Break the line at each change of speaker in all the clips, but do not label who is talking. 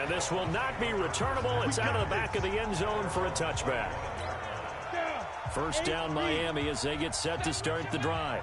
And this will not be returnable. It's out of the back of the end zone for a touchback. First down Miami as they get set to start the drive.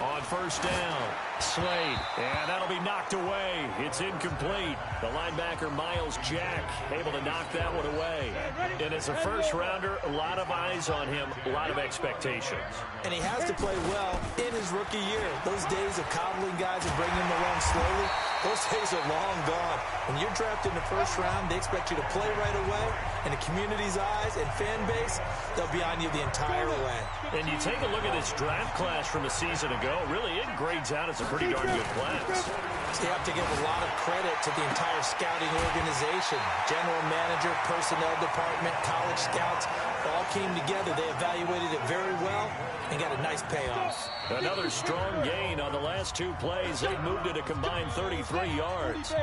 On first down, Slade, and that'll be knocked away. It's incomplete. The linebacker, Miles Jack, able to knock that one away. And as a first-rounder, a lot of eyes on him, a lot of expectations.
And he has to play well in his rookie year. Those days of coddling guys and bringing them along slowly, those days are long gone. When you're drafted in the first round, they expect you to play right away. And the community's eyes and fan base, they'll be on you the entire way.
And you take a look at this draft class from a season ago, really it grades out as a pretty darn good class.
So you have to give a lot of credit to the entire scouting organization. General manager, personnel department, college scouts, all came together. They evaluated it very well and got a nice payoff.
Another strong gain on the last two plays. They moved it a combined 33 yards.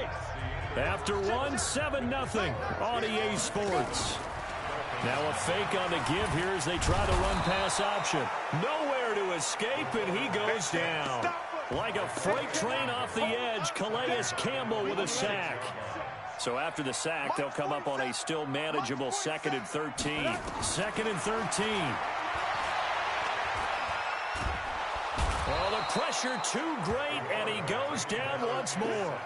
After one, 7-0 on EA Sports. Now a fake on the give here as they try the run-pass option. Nowhere to escape, and he goes down. Like a freight train off the edge, Calais Campbell with a sack. So after the sack, they'll come up on a still manageable 2nd and 13. 2nd and 13. Oh, the pressure too great, and he goes down once more.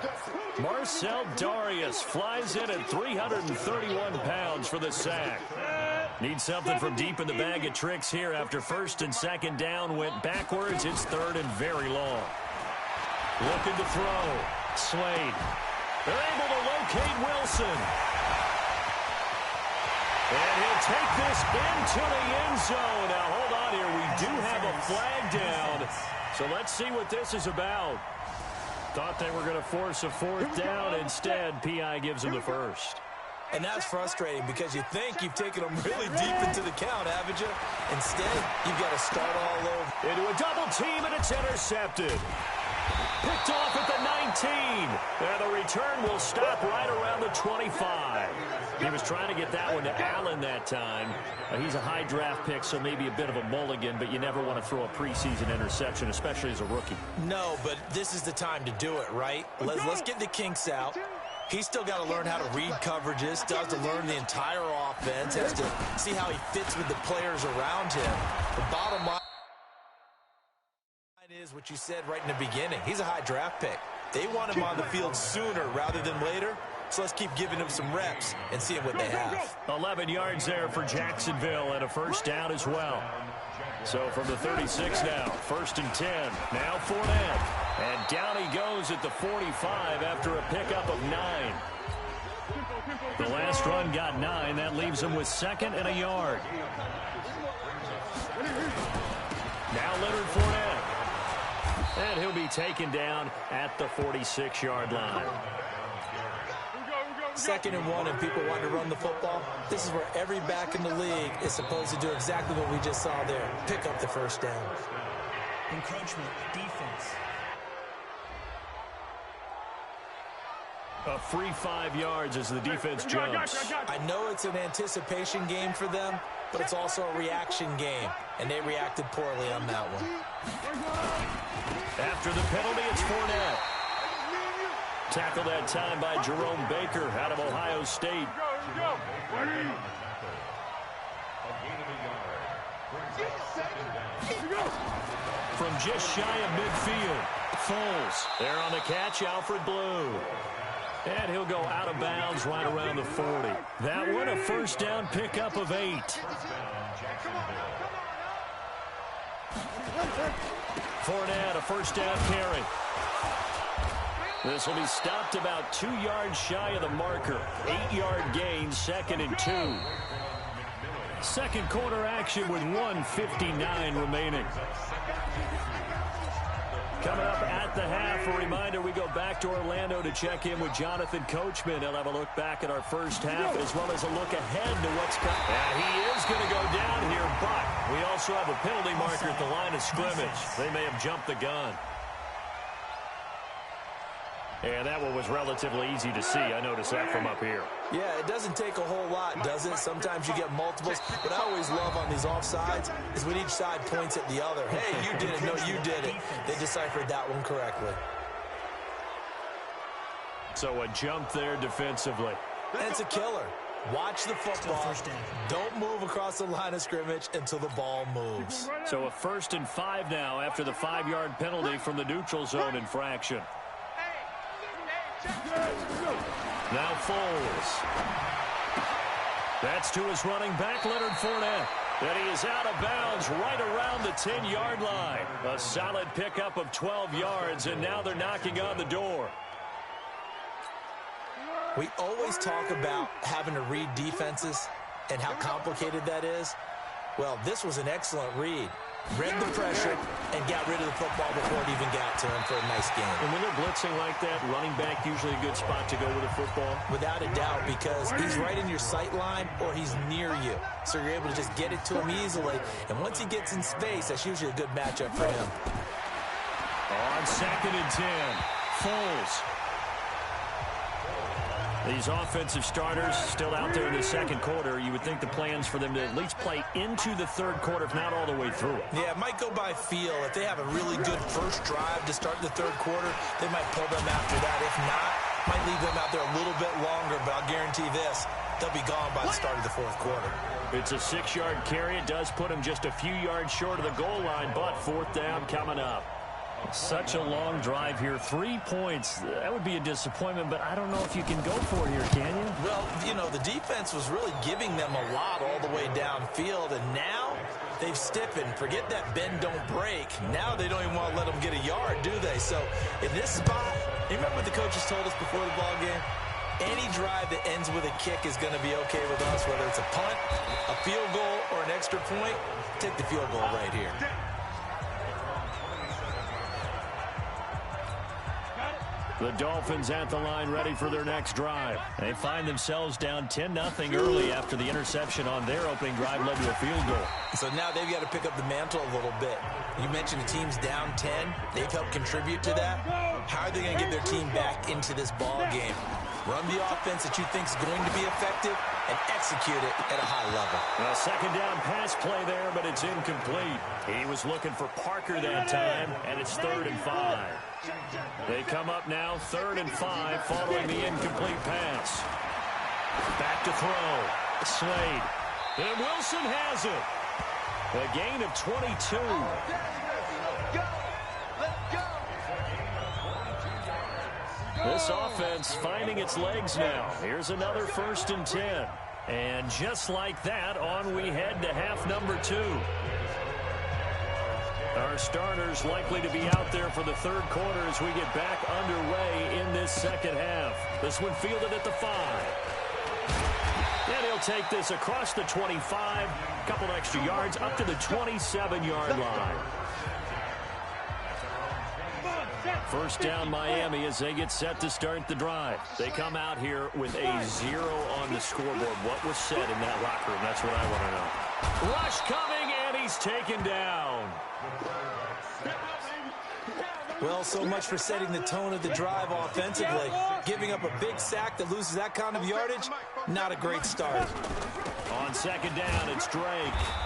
Marcel Darius flies in at 331 pounds for the sack. Needs something from deep in the bag of tricks here after 1st and 2nd down went backwards. It's 3rd and very long. Looking to throw. Slade. They're able to locate Wilson. And he'll take this into the end zone. Now, hold on here. We do have a flag down. So let's see what this is about. Thought they were going to force a 4th down. Instead, P.I. gives them the first.
And that's frustrating because you think you've taken them really deep into the count, haven't you? Instead, you've got to start all over.
Into a double team, and it's intercepted. Picked off at the 19. And the return will stop right around the 25. He was trying to get that one to Allen that time. He's a high draft pick, so maybe a bit of a mulligan, but you never want to throw a preseason interception, especially as a rookie.
No, but this is the time to do it, right? Let's get the kinks out. He's still got to learn how to read coverages, still has to learn the entire offense, has to see how he fits with the players around him. The bottom line is what you said right in the beginning. He's a high draft pick. They want him on the field sooner rather than later, so let's keep giving him some reps and seeing what they have.
11 yards there for Jacksonville and a first down as well. So from the 36 now, 1st and 10. Now Fournette. And down he goes at the 45 after a pickup of 9. The last run got 9. That leaves him with 2nd and a yard. Now Leonard Fournette. And he'll be taken down at the 46-yard line.
2nd and 1 and people want to run the football. This is where every back in the league is supposed to do exactly what we just saw there. Pick up the first down.
Encroachment, defense.
A free 5 yards as the defense jumps.
I know it's an anticipation game for them, but it's also a reaction game, and they reacted poorly on that one.
After the penalty, it's Fournette. Tackled that time by Jerome Baker out of Ohio State. From just shy of midfield, Foles. There on the catch, Alfred Blue. And he'll go out of bounds right around the 40. That one a first down pickup of 8. Fournette, a first down carry. This will be stopped about 2 yards shy of the marker. 8-yard gain, 2nd and 2. Second quarter action with 1:59 remaining. Coming up at the half, a reminder, we go back to Orlando to check in with Jonathan Coachman. He'll have a look back at our first half as well as a look ahead to what's coming. And he is going to go down here, but we also have a penalty marker at the line of scrimmage. They may have jumped the gun. And that one was relatively easy to see. I noticed that from up here.
Yeah, it doesn't take a whole lot, does it? Sometimes you get multiples. What I always love on these offsides is when each side points at the other. Hey, you did it. No, you did it. They deciphered that one correctly.
So a jump there defensively.
And it's a killer. Watch the football. Don't move across the line of scrimmage until the ball moves.
So a 1st and 5 now after the 5-yard penalty from the neutral zone infraction. Now Foles. That's to his running back, Leonard Fournette. And he is out of bounds right around the 10-yard line. A solid pickup of 12 yards, and now they're knocking on the door.
We always talk about having to read defenses and how complicated that is. Well, this was an excellent read. Read the pressure and got rid of the football before it even got to him for a nice game.
And when they're blitzing like that, running back usually a good spot to go with the football?
Without a doubt, because he's right in your sight line or he's near you. So you're able to just get it to him easily. And once he gets in space, that's usually a good matchup for him.
On 2nd and 10, Foles. These offensive starters still out there in the second quarter. You would think the plans for them to at least play into the third quarter, if not all the way through it.
Yeah, it might go by feel. If they have a really good first drive to start the third quarter, they might pull them after that. If not, might leave them out there a little bit longer, but I'll guarantee this, they'll be gone by the start of the fourth quarter.
It's a 6-yard carry. It does put them just a few yards short of the goal line, but 4th down coming up. Such a long drive here. 3 points. That would be a disappointment, but I don't know if you can go for it here, can you?
Well, you know, the defense was really giving them a lot all the way downfield, and now they've stiffened. Forget that bend, don't break. Now they don't even want to let them get a yard, do they? So in this spot, you remember what the coaches told us before the ball game? Any drive that ends with a kick is going to be okay with us, whether it's a punt, a field goal, or an extra point. Take the field goal right here.
The Dolphins at the line ready for their next drive. They find themselves down 10-0 early after the interception on their opening drive led to a field goal.
So now they've got to pick up the mantle a little bit. You mentioned the team's down 10. They've helped contribute to that. How are they going to get their team back into this ball game? Run the offense that you think is going to be effective and execute it at a high level.
A 2nd down pass play there, but it's incomplete. He was looking for Parker that time, and it's 3rd and 5. They come up now, 3rd and 5, following the incomplete pass. Back to throw. Slade. And Wilson has it. A gain of 22. This offense finding its legs now. Here's another 1st and 10. And just like that, on we head to half number 2. Our starters likely to be out there for the third quarter as we get back underway in this second half. This one fielded at the 5. And he'll take this across the 25, a couple extra yards up to the 27-yard line. 1st down Miami as they get set to start the drive. They come out here with a 0 on the scoreboard. What was said in that locker room? That's what I want to know. Rush coming, and he's taken down.
Well, so much for setting the tone of the drive offensively. Giving up a big sack that loses that kind of yardage, not a great start.
On 2nd down, it's Drake.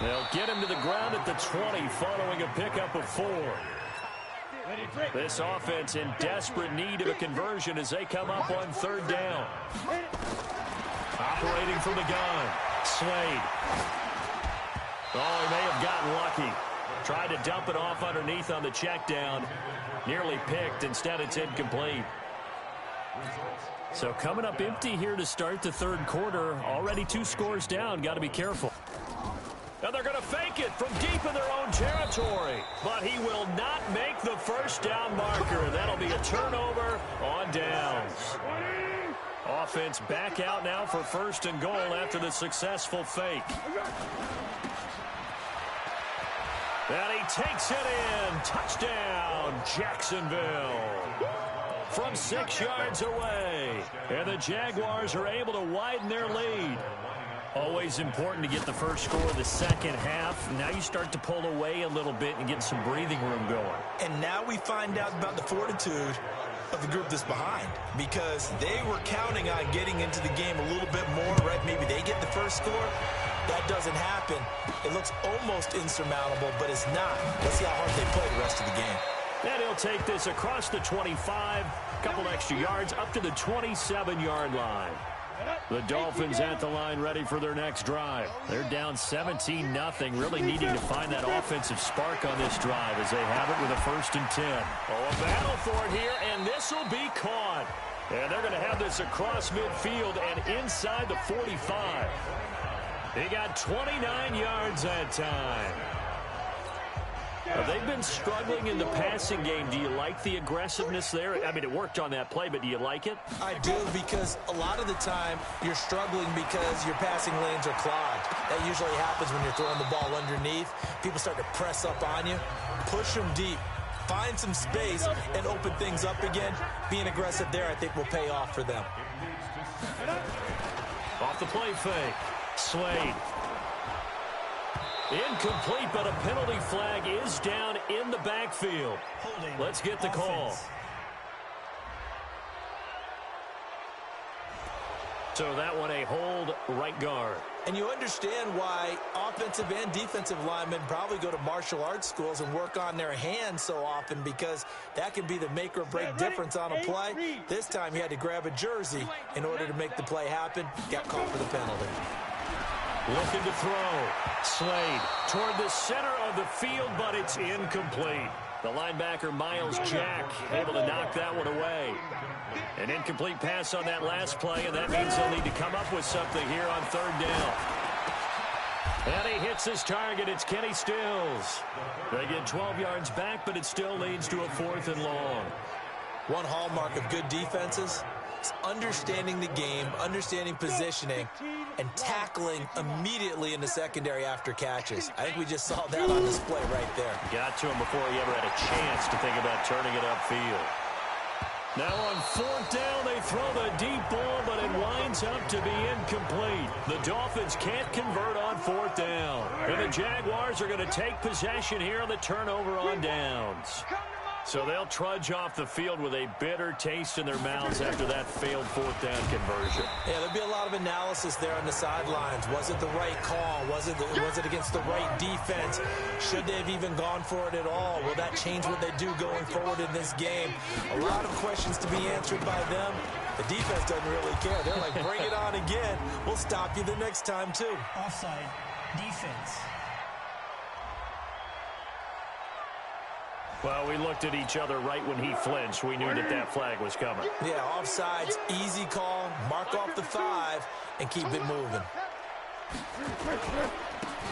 They'll get him to the ground at the 20 following a pickup of 4. This offense in desperate need of a conversion as they come up on 3rd down. Operating from the gun, Slade. Oh, he may have gotten lucky. Tried to dump it off underneath on the check down. Nearly picked. Instead, it's incomplete. So coming up empty here to start the third quarter. Already 2 scores down. Got to be careful. And they're going to fake it from deep in their own territory. But he will not make the 1st down marker. That'll be a turnover on downs. Offense back out now for 1st and goal after the successful fake. And he takes it in. Touchdown, Jacksonville. From 6 yards away. And the Jaguars are able to widen their lead. Always important to get the first score of the second half. Now you start to pull away a little bit and get some breathing room going.
And now we find out about the fortitude of the group that's behind, because they were counting on getting into the game a little bit more, right? Maybe they get the first score. That doesn't happen. It looks almost insurmountable, but it's not. Let's see how hard they play the rest of the game.
And he'll take this across the 25, a couple extra yards, up to the 27-yard line. The Dolphins at the line ready for their next drive. They're down 17-0, really needing to find that offensive spark on this drive as they have it with a 1st and 10. Oh, a battle for it here, and this will be caught. And they're going to have this across midfield and inside the 45. They got 29 yards that time. They've been struggling in the passing game. Do you like the aggressiveness there? I mean, it worked on that play, but do you like it?
I do, because a lot of the time you're struggling because your passing lanes are clogged. That usually happens when you're throwing the ball underneath. People start to press up on you. Push them deep. Find some space and open things up again. Being aggressive there, I think, will pay off for them.
Off the play fake. Slade. Incomplete, but a penalty flag is down in the backfield. Let's get the call. So that one a hold, right guard.
And you understand why offensive and defensive linemen probably go to martial arts schools and work on their hands so often, because that can be the make or break difference on a play. This time he had to grab a jersey in order to make the play happen. Got called for the penalty.
Looking to throw. Slade toward the center of the field, but it's incomplete. The linebacker, Miles Jack, able to knock that one away. An incomplete pass on that last play, and that means they'll need to come up with something here on 3rd down. And he hits his target. It's Kenny Stills. They get 12 yards back, but it still leads to a 4th and long.
One hallmark of good defenses is understanding the game, understanding positioning, and tackling immediately in the secondary after catches. I think we just saw that on display right there.
Got to him before he ever had a chance to think about turning it upfield. Now on 4th down, they throw the deep ball, but it winds up to be incomplete. The Dolphins can't convert on 4th down. And the Jaguars are going to take possession here on the turnover on downs. So they'll trudge off the field with a bitter taste in their mouths after that failed 4th down conversion.
Yeah, there'll be a lot of analysis there on the sidelines. Was it the right call? Was it against the right defense? Should they have even gone for it at all? Will that change what they do going forward in this game? A lot of questions to be answered by them. The defense doesn't really care. They're like, bring it on again. We'll stop you the next time, too.
Offside. Defense.
Well, we looked at each other right when he flinched. We knew that that flag was coming.
Yeah, offsides, easy call, mark off the 5, and keep it moving.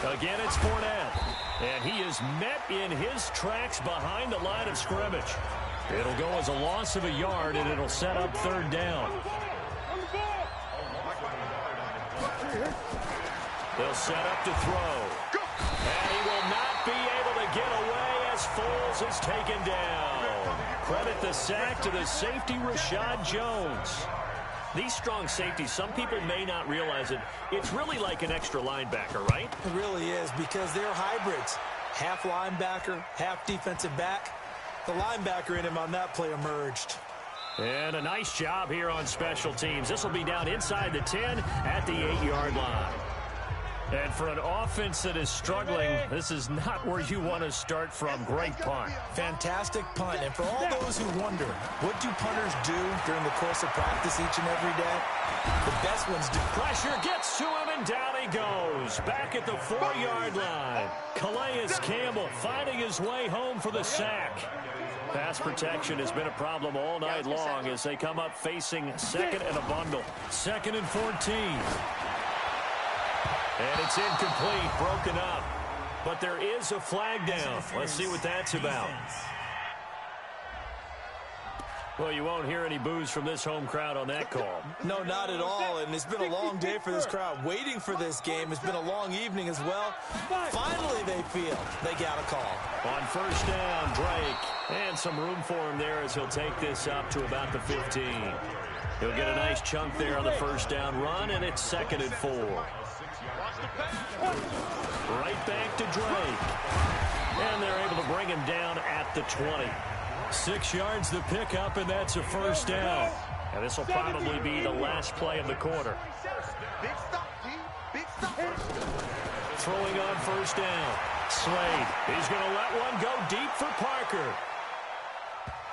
Again, it's Fournette. And he is met in his tracks behind the line of scrimmage. It'll go as a loss of a yard, and it'll set up 3rd down. They'll set up to throw. And he will not be able to get away as Foles is taken down. Credit the sack to the safety, Rashad Jones. These strong safeties, some people may not realize it. It's really like an extra linebacker, right?
It really is, because they're hybrids. Half linebacker, half defensive back. The linebacker in him on that play emerged.
And a nice job here on special teams. This will be down inside the 10 at the 8-yard line. And for an offense that is struggling, this is not where you want to start from. Great punt.
Fantastic punt. And for all those who wonder, what do punters do during the course of practice each and every day? The best ones do.
Pressure gets to him, and down he goes. Back at the 4-yard line. Calais Campbell finding his way home for the sack. Pass protection has been a problem all night long as they come up facing 2nd and a bundle. 2nd and 14. And it's incomplete, broken up. But there is a flag down. Let's see what that's about. Well, you won't hear any boos from this home crowd on that call.
No, not at all. And it's been a long day for this crowd waiting for this game. It's been a long evening as well. Finally, they feel they got a call.
On 1st down, Drake. And some room for him there as he'll take this up to about the 15. He'll get a nice chunk there on the 1st down run, and it's 2nd and 4. Right back to Drake. And they're able to bring him down at the 20. 6 yards the pickup, and that's a 1st down. And this will probably be the last play of the quarter. Throwing on 1st down. Slade. He's going to let one go deep for Parker.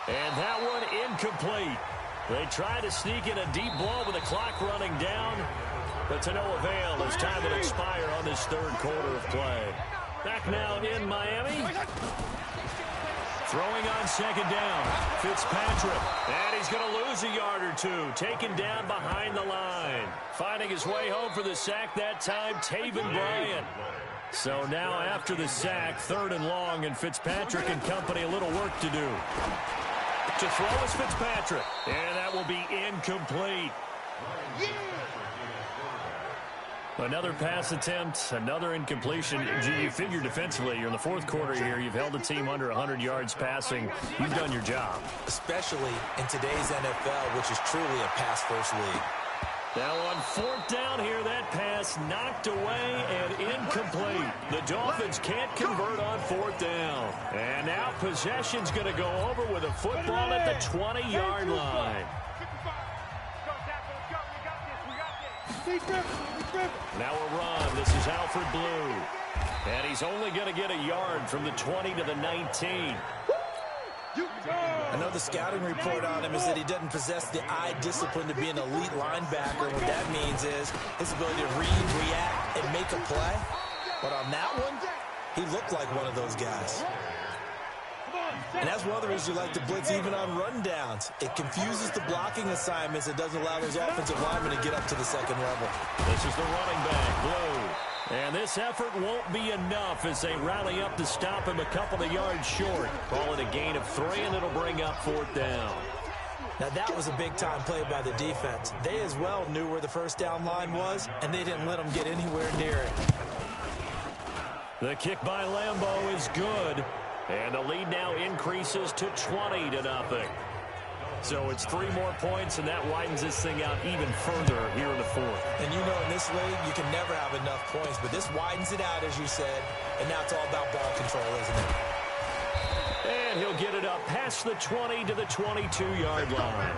And that one incomplete. They try to sneak in a deep ball with the clock running down, but to no avail as time will expire on this third quarter of play. Back now in Miami. Throwing on second down, Fitzpatrick. And he's going to lose a yard or two, taken down behind the line. Finding his way home for the sack that time, Taven Bryan. So now after the sack, 3rd and long, and Fitzpatrick and company a little work to do. To throw is Fitzpatrick, and that will be incomplete. Another pass attempt, another incompletion. You figure defensively, you're in the fourth quarter here. You've held the team under 100 yards passing. You've done your job. Especially in today's NFL, which is truly a pass-first league. Now on 4th down here, that pass knocked away and incomplete. The Dolphins can't convert on 4th down. And now possession's going to go over with a football at the 20-yard line. Now a run. This is Alfred Blue. And he's only going to get a yard from the 20 to the 19. I know the scouting report on him is that he doesn't possess the eye discipline to be an elite linebacker. What that means is his ability to read, react, and make a play. But on that one, he looked like one of those guys. And that's one of the reasons you like to blitz even on rundowns. It confuses the blocking assignments. It doesn't allow those offensive linemen to get up to the second level. This is the running back, Blue. And this effort won't be enough as they rally up to stop him a couple of yards short. Call it a gain of 3, and it'll bring up 4th down. Now that was a big-time play by the defense. They as well knew where the first down line was, and they didn't let them get anywhere near it. The kick by Lambeau is good. And the lead now increases to 20-0. So it's 3 more points, and that widens this thing out even further here in the 4th. And you know in this league, you can never have enough points, but this widens it out, as you said, and now it's all about ball control, isn't it? And he'll get it up past the 20 to the 22-yard line.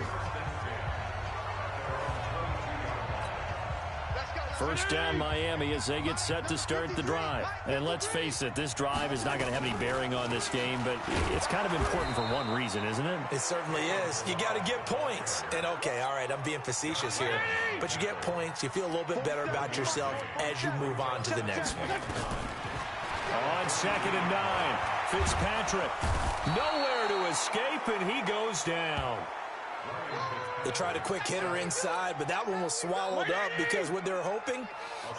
First down Miami as they get set to start the drive. And let's face it, this drive is not going to have any bearing on this game, but it's kind of important for one reason, isn't it? It certainly is. You got to get points. And okay, all right, I'm being facetious here, but you get points, you feel a little bit better about yourself as you move on to the next one. On 2nd and 9, Fitzpatrick. Nowhere to escape, and he goes down. They tried a quick hitter inside, but that one was swallowed up because what they're hoping,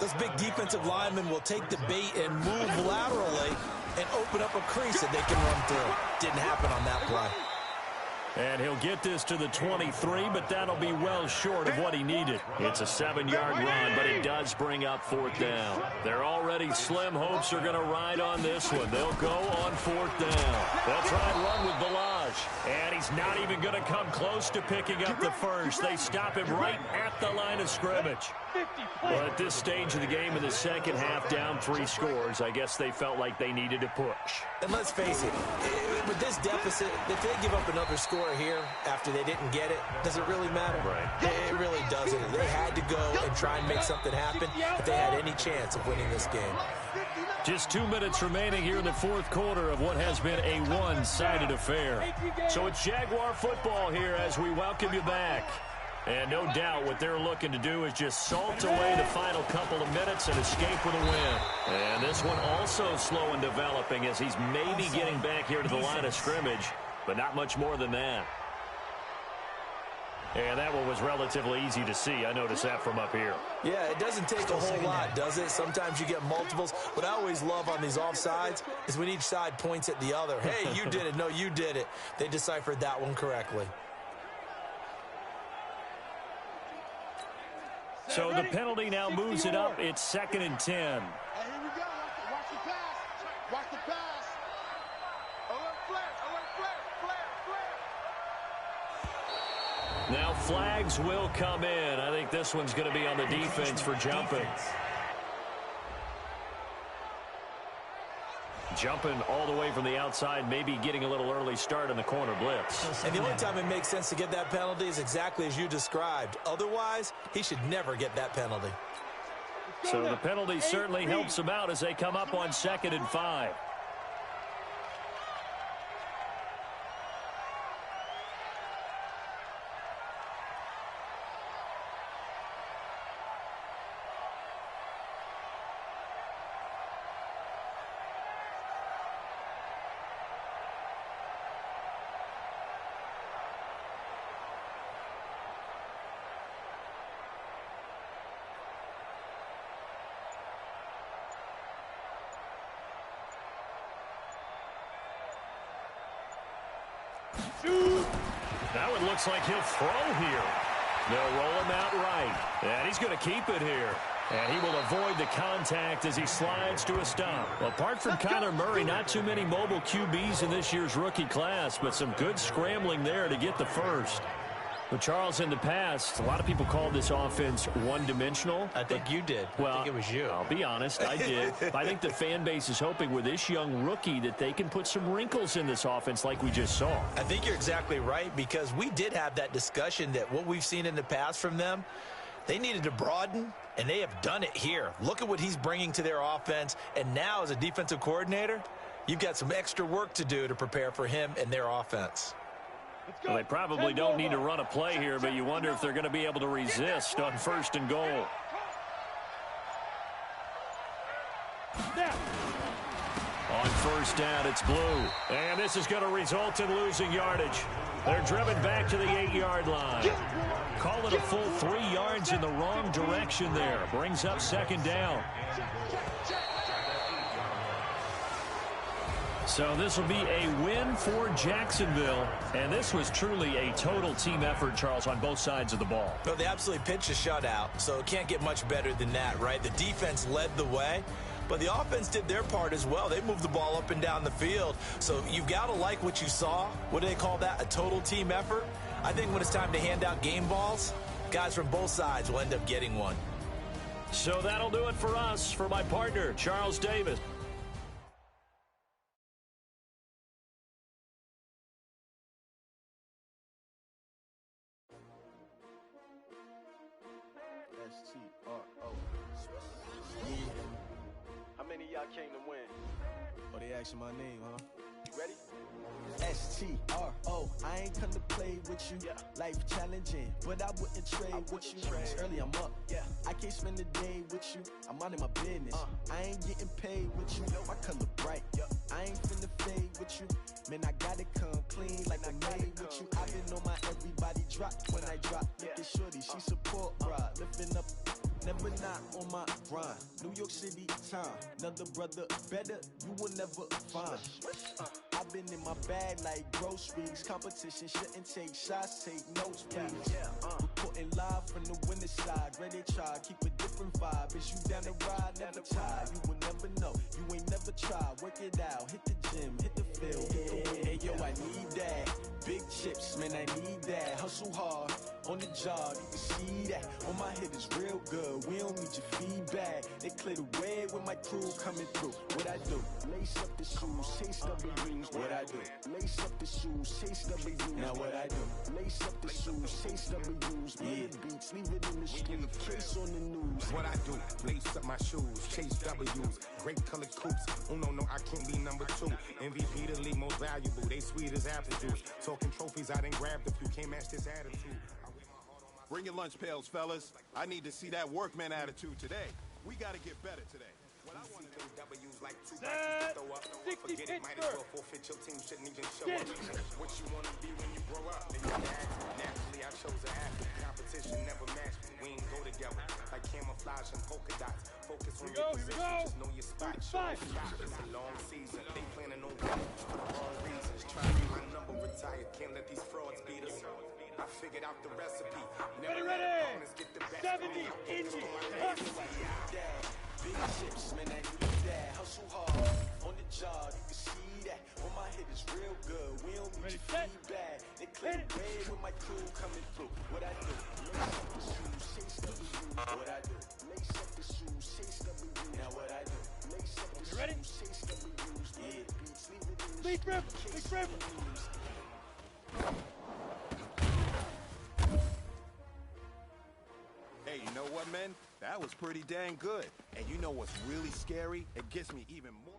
those big defensive linemen will take the bait and move laterally and open up a crease that they can run through. Didn't happen on that play. And he'll get this to the 23, but that'll be well short of what he needed. It's a 7-yard run, but it does bring up 4th down. Their already slim hopes are going to ride on this one. They'll go on 4th down. They'll try and run with Balaj, and he's not even going to come close to picking up the first. They stop him right at the line of scrimmage. Well, at this stage of the game in the second half, down 3 scores, I guess they felt like they needed to push. And let's face it, with this deficit, if they give up another score here after they didn't get it, does it really matter? Right. It really doesn't. They had to go and try and make something happen if they had any chance of winning this game. Just 2 minutes remaining here in the 4th quarter of what has been a one-sided affair. So it's Jaguar football here as we welcome you back. And no doubt what they're looking to do is just salt away the final couple of minutes and escape with a win. And this one also slow in developing as he's maybe getting back here to the line of scrimmage, but not much more than that. And that one was relatively easy to see. I noticed that from up here. Yeah, it doesn't take a whole lot, does it? Sometimes you get multiples. What I always love on these offsides is when each side points at the other. Hey, you did it. No, you did it. They deciphered that one correctly. So the penalty now moves it up. It's 2nd and 10.
Hey, here we go. Watch the pass. Watch the pass. Alert flare.
Now flags will come in. I think this one's going to be on the defense for jumping. Jumping all the way from the outside, maybe getting a little early start in the corner blitz.
And the only time it makes sense to get that penalty is exactly as you described. Otherwise, he should never get that penalty.
So the penalty certainly helps them out as they come up on 2nd and 5. That one looks like he'll throw here. They'll roll him out right. And he's going to keep it here. And he will avoid the contact as he slides to a stop. Apart from Kyler Murray, not too many mobile QBs in this year's rookie class, but some good scrambling there to get the first. But, Charles, in the past, a lot of people called this offense one-dimensional.
I think you did.
Well,
I think it was you.
I'll be honest, I did. I think the fan base is hoping with this young rookie that they can put some wrinkles in this offense like we just saw.
I think you're exactly right, because we did have that discussion that what we've seen in the past from them, they needed to broaden, and they have done it here. Look at what he's bringing to their offense, and now as a defensive coordinator, you've got some extra work to do to prepare for him and their offense.
Well, they probably don't need to run a play here, but you wonder if they're going to be able to resist on 1st and goal. On 1st down, it's Blue. And this is going to result in losing yardage. They're driven back to the 8-yard line. Call it a full 3 yards in the wrong direction there. Brings up 2nd down. So this will be a win for Jacksonville. And this was truly a total team effort, Charles, on both sides of the ball.
Well, they absolutely pitched a shutout, so it can't get much better than that, right? The defense led the way, but the offense did their part as well. They moved the ball up and down the field. So you've got to like what you saw. What do they call that? A total team effort? I think when it's time to hand out game balls, guys from both sides will end up getting one.
So that'll do it for us. For my partner, Charles Davis.
How many of y'all came to win?
Oh, they asking my name, huh?
You ready?
STRO, I ain't come to play with you.
Yeah.
Life challenging, but I wouldn't trade with you. It's early, I'm up.
Yeah.
I can't spend the day with you. I'm out of my business. I ain't getting paid with you. My color bright. I ain't finna fade with you. Man, I gotta come clean like I made with you. I've been on my everybody drop when I drop. Look at shorty, she support ride. Lifting up, never not on my grind. New York City time, another brother better, you will never find. I've been in my bag like groceries. Competition shouldn't take shots, take notes, please. Reporting live from the winter side. Ready to try, keep a different vibe. Is you down the ride, never tired. You will never know, you ain't never tried. Work it out, hit the gym, hit the field. Hey, yo, I need that. Big chips, man, I need that. Hustle hard, on the job, you can see that. On my head is real good, we don't need your feedback. They clear the way with my crew coming through. What I do? Lace up the shoes, chase W's. What I do? Lace up the shoes, chase W's. Now what I do? Lace up the shoes, chase W's. Yeah, beats, leave it in the street, case on the news.
What I do? Lace up my shoes, chase W's. Great colored coops. Oh no, I can't be number 2. MVP the league most valuable. They sweet as apple juice. Talking trophies, I didn't grab the few. Can't match this attitude.
Bring your lunch pails, fellas. I need to see that workman attitude today. We got to get better today.
What I want to do, W's like 2 boxes to throw up. Forget it, might as well forfeit your team. Shouldn't even show up. What you want to be when you grow up? Then you can ask. Naturally, I chose an athlete. Competition never matched me. We ain't go together. Like camouflage and polka dots. Focus on your position. Just know your spot. Show your shot. It's a long season. They planning on winning for the wrong reasons. Trying to get my number retired. Can't let these frauds beat us. I figured out the recipe. Never let opponents get the best.
70 inches.
Big chips, man, I need that. Hustle hard, on the job, you can see that. On my head is real good, we don't need your feedback. They clear the way with my crew coming through. What I do? Lace up the shoes, chase W's. What I do? Lace up the shoes, chase W's. Now what I do? Lace up the shoes, chase W's. Yeah, beats, leave it in the
Big rip, big rip.
Hey, you know what, man? That was pretty dang good. And you know what's really scary? It gets me even more.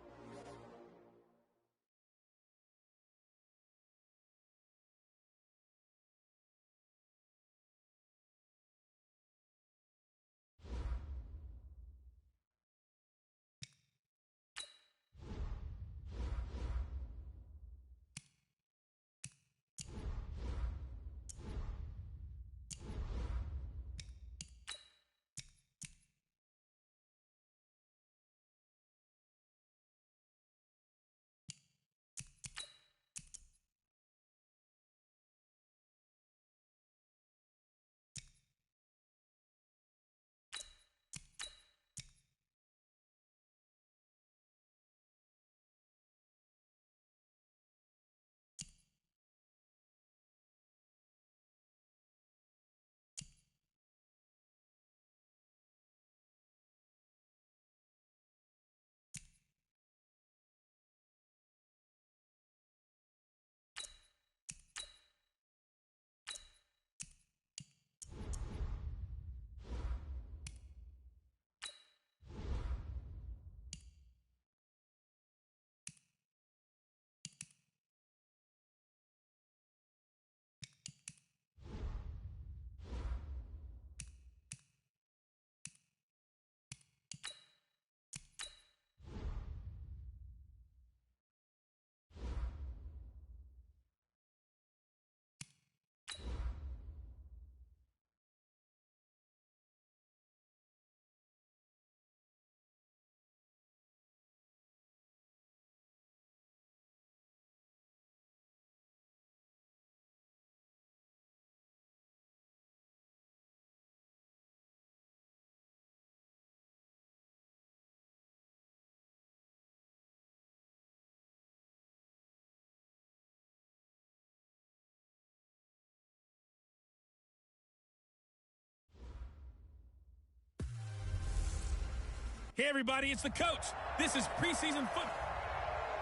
Hey, everybody, it's the coach. This is preseason football.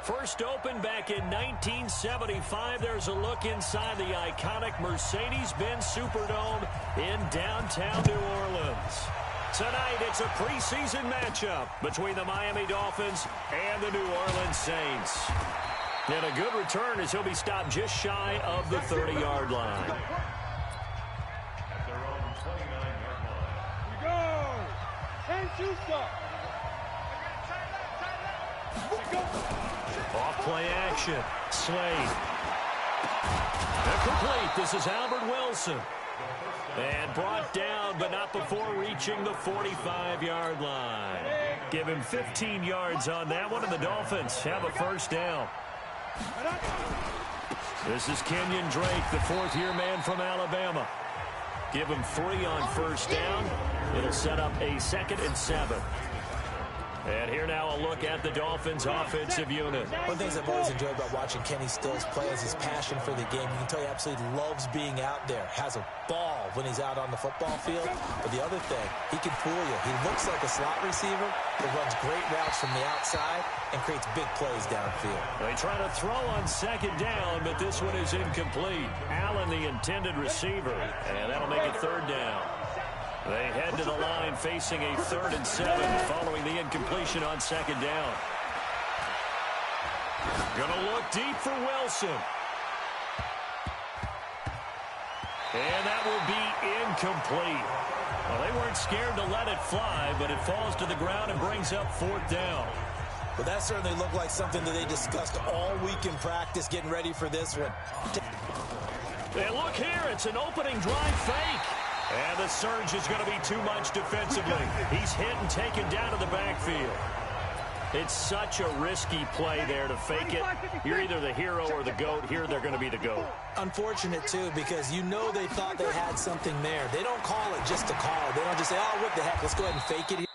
First opened back in 1975. There's a look inside the iconic Mercedes-Benz Superdome in downtown New Orleans. Tonight, it's a preseason matchup between the Miami Dolphins and the New Orleans Saints. And a good return as he'll be stopped just shy of the 30-yard line. Off play action. Slade. Incomplete. This is Albert Wilson. And brought down, but not before reaching the 45-yard line. Give him 15 yards on that one, and the Dolphins have a first down. This is Kenyon Drake, the fourth-year man from Alabama. Give him 3 on first down. It'll set up a 2nd and 7. And here now a look at the Dolphins' offensive unit.
One of the things I've always enjoyed about watching Kenny Stills play is his passion for the game. You can tell he absolutely loves being out there, has a ball when he's out on the football field. But the other thing, he can fool you. He looks like a slot receiver, but runs great routes from the outside and creates big plays downfield.
They try to throw on 2nd down, but this one is incomplete. Allen, the intended receiver, and that'll make it 3rd down. They head to the line facing a 3rd and 7 following the incompletion on 2nd down. Gonna look deep for Wilson. And that will be incomplete. Well, they weren't scared to let it fly, but it falls to the ground and brings up 4th down.
Well, that certainly looked like something that they discussed all week in practice, getting ready for this one.
And look here, it's an opening drive fake. And the surge is going to be too much defensively. He's hit and taken down to the backfield. It's such a risky play there to fake it. You're either the hero or the GOAT. Here they're going to be the GOAT.
Unfortunate, too, because you know they thought they had something there. They don't call it just to call. They don't just say, oh, what the heck, let's go ahead and fake it here.